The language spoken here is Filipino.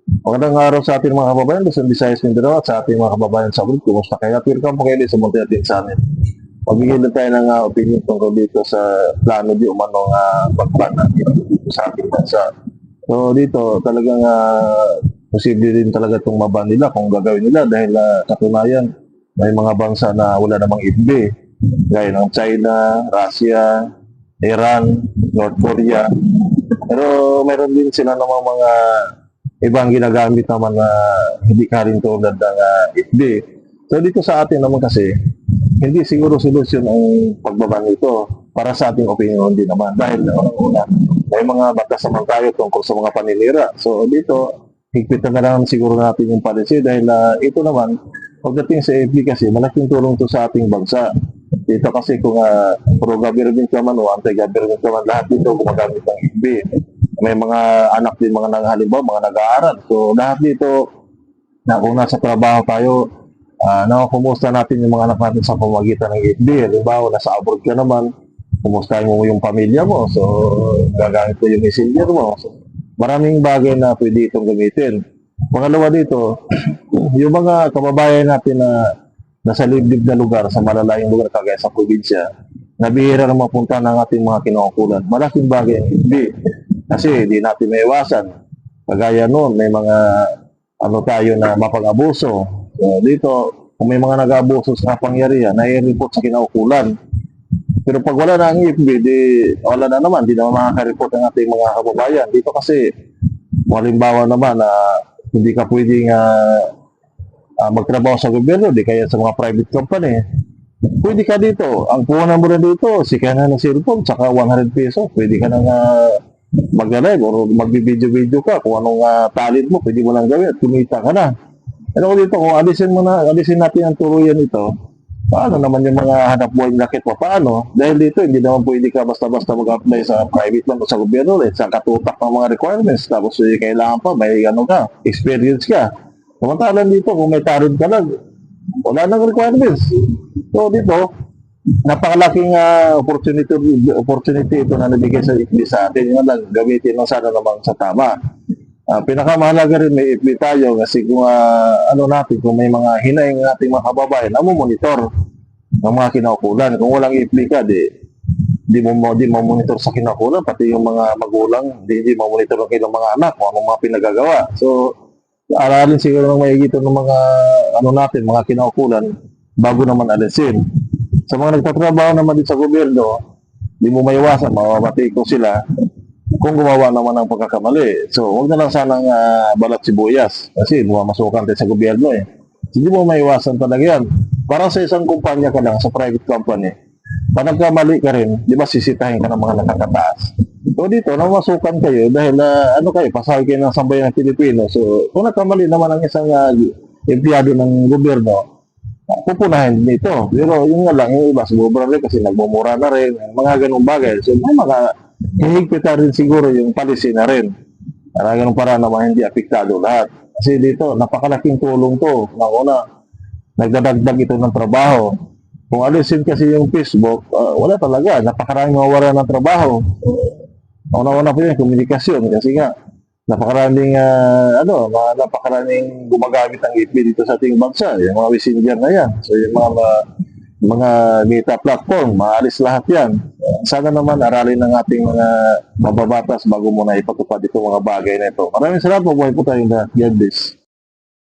Magandang araw sa ating mga kababayan, Luzon, Visayas, Mindanao at sa ating mga kababayan sa abroad. Kumusta kayo? At welcome po kayo din sa munti natin sa amin. Magbigay tayo ng opinion tungkol dito sa plano di umanong pagban natin dito sa ating bansa. So dito talagang posible din talaga itong maban nila kung gagawin nila dahil katunayan may mga bansa na wala namang IDB gaya ng China, Russia, Iran, North Korea. Pero meron din sila namang mga ibang ginagamit naman na hindi ka rin tulad ng FB. So dito sa atin naman kasi, hindi siguro solusyon ang pagbaba nito para sa ating opinion din naman. Dahil una, may mga batas naman tayo tungkol sa mga paninira. So dito, higpitan na lang siguro natin yung policy dahil ito naman, pagdating sa FB kasi, malaking tulong to sa ating bansa. Dito kasi kung pro-government ka man o anti-government ka man, lahat dito gumagamit ng FB. May mga anak din, mga halimbawa, mga nag-aaral. So, lahat dito, kung nasa trabaho tayo, nakakumusta natin yung mga anak natin sa pamagitan ng FB. Halimbawa, nasa abroad ka naman, kumustahin mo yung pamilya mo. So, gagamit mo yung messenger mo. So, maraming bagay na pwede itong gamitin. Pangalawa dito, yung mga kababayan natin na nasa liblib na lugar, sa malalayong lugar, kagaya sa probinsya, nabihira na mapunta ng ating mga kinaukulan. Malaking bagay ang FB. Kasi hindi natin maiwasan. Kagaya noon, may mga tayo na mapag-abuso. So, dito, kung may mga nag-abuso sa kapangyarihan, nai-report sa kinaukulan. Pero pag wala na ang FB, wala na naman, di naman makaka-report ang ating mga kababayan. Dito kasi, halimbawa naman na hindi ka pwedeng magtrabaho sa gobyerno, di kaya sa mga private company. Pwede ka dito. Ang puhunan mo na dito, sika na ng cellphone, saka 100 pesos. Pwede ka na mag-live or mag-video-video ka kung anong talent mo, pwede mo lang gawin at kumita ka na. Pero dito, kung alisin natin ang turuyan ito, paano naman yung mga hanap buhay ng rakit mo? Paano? Dahil dito, hindi naman pwede ka basta-basta mag-apply sa private lang o sa gobyerno at sa katutak ng mga requirements. Tapos kailangan pa, may experience ka. Samantalang dito, kung may talent ka lang, wala nang requirements. So dito, napakalaking opportunity ito na nabigay sa FB sa atin. Yung lang, gamitin lang sana naman sa tama. Pinakamahalaga rin may FB tayo kasi kung kung may mga hinaing ating mga kababayan, monitor ng mga kinaukulan. Kung walang FB ka, di mo monitor sa kinaukulan, pati yung mga magulang, di mo monitor ng ilang mga anak kung anong mga pinagagawa. So, aralin siguro ng maigito ng mga mga kinaukulan bago naman alisin. Sa mga nagtatrabaho naman din sa gobyerno, di mo maiwasan, mamamatay ko sila kung gumawa naman ng pagkakamali. So, huwag na lang sanang balat sibuyas kasi bumamasukan tayo sa gobyerno eh. Hindi mo maiwasan talaga yan. Parang sa isang kumpanya ka lang, sa private company, pag nagkamali ka rin, di ba sisitahin ka ng mga nakakataas? So dito, namasukan kayo dahil pasahal kayo ng sambayan ng Pilipino. So, kung nagkamali naman ang isang empleyado ng gobyerno, pupunahin nito. Pero yung nga lang, yung iba sumubra rin kasi nagmumura na rin, mga ganung bagay. So may mga hihigpita rin siguro yung policy na rin. Para ganun para naman hindi apektado lahat. Kasi dito, napakalaking tulong to. Nagdadagdag ito ng trabaho. Kung alisin kasi yung Facebook, wala talaga. Napakaraming mawawala ng trabaho. Una-una po yun, komunikasyon. Kasi nga, napakaraming gumagamit ng FB dito sa ating bansa, yung mga messenger na yan. So yung mga data platform, maalis lahat yan. Sana naman aralin ng ating mga mababatas bago muna ipatupad itong mga bagay na ito. Maraming salamat, mabuhay po tayong lahat. God bless.